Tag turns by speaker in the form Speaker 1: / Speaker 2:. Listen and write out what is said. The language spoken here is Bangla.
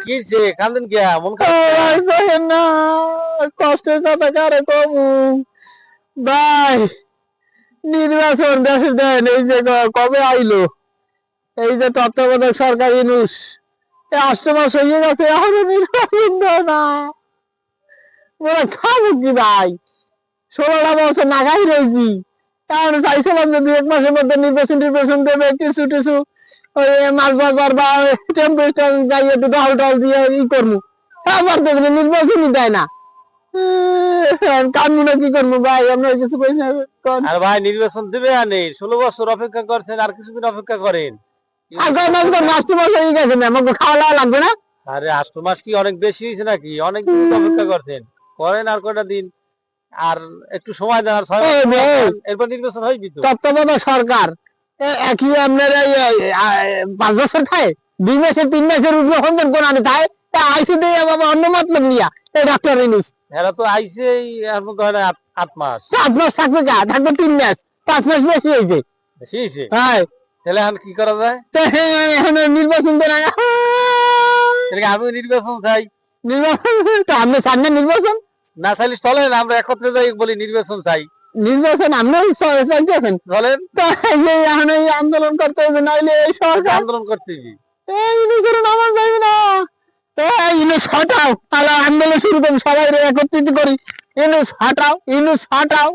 Speaker 1: কি যে কান্দেন কি মন খারাপ
Speaker 2: না কষ্টের কথা কারে কমু ভাই। নির্বাচন দেশে দেন, এই যে কবে আইলো এই যে তত্ত্বাবধায়ক সরকার ইনুস, 8 মাস হয়ে গেছে এখনো নির্বাচন দেয় না। ওরা খাবো কি ভাই, 16টা বছর নাগাই রয়েছি। কারণ চাইছিলাম যদি 1 মাসের মধ্যে নির্বাচন দেবে, কিছু টিছু ওই মাছ বাজার বা টেম্পারেচার গাইয়ে একটু ডল টল দিয়ে ই করবো, আবার দেখলে নির্বাচনই দেয় না। কামু না কি করবো ভাই, আমরা কিছু কই না।
Speaker 1: আর ভাই নির্বাচন দিবে আর নেই, 16 বছর অপেক্ষা করছেন, আর কিছুদিন অপেক্ষা করেন।
Speaker 2: মাস হয়ে গেছে না, আমাকে খাওয়া দাওয়া লাগবে না।
Speaker 1: আরে 8 মাস কি অনেক বেশি হয়েছে নাকি? অনেক দিন অপেক্ষা করছেন, করেন আর কয়টা দিন, আর একটু সময় দেন, আর 6 মাস এরপর নির্বাচন হইবি তো।
Speaker 2: তত্ত্বাবধায়ক সরকার একই আপনার 5 বছর খায়, 2 মাসের 3 মাসের উপরে হন্দেন কোন আনে তাই আইসি দিয়ে বাবা অন্য মতলব নিয়া এই ডাক্তার ইনুস।
Speaker 1: এরা তো আইছে এর মধ্যে হয় না 8 মাস।
Speaker 2: 7 মাস থাকবে কা, থাকবে 3 মাস, 5 মাস বেশি হয়েছে।
Speaker 1: বেশি হয়েছে?
Speaker 2: হ্যাঁ।
Speaker 1: তাহলে এখন কি করা যায়?
Speaker 2: এখন নির্বাচন দেন,
Speaker 1: আমিও নির্বাচন চাই।
Speaker 2: নির্বাচন তো আপনি চান না নির্বাচন?
Speaker 1: না চাইলে চলেন আমরা একত্রে যাই, বলি নির্বাচন চাই।
Speaker 2: নির্বাচন আপনি চাইতেছেন?
Speaker 1: চলেন।
Speaker 2: এখন এই আন্দোলন করতে হবে, নাইলে এই সরকার
Speaker 1: আন্দোলন করতে হবে।
Speaker 2: এই ইনুসের নামাজ যাবে না। ইনুস হটাও, আন্দোলন শুরু করি, সবাই একত্রিত করি। ইনুস হটাও, ইনুস হটাও।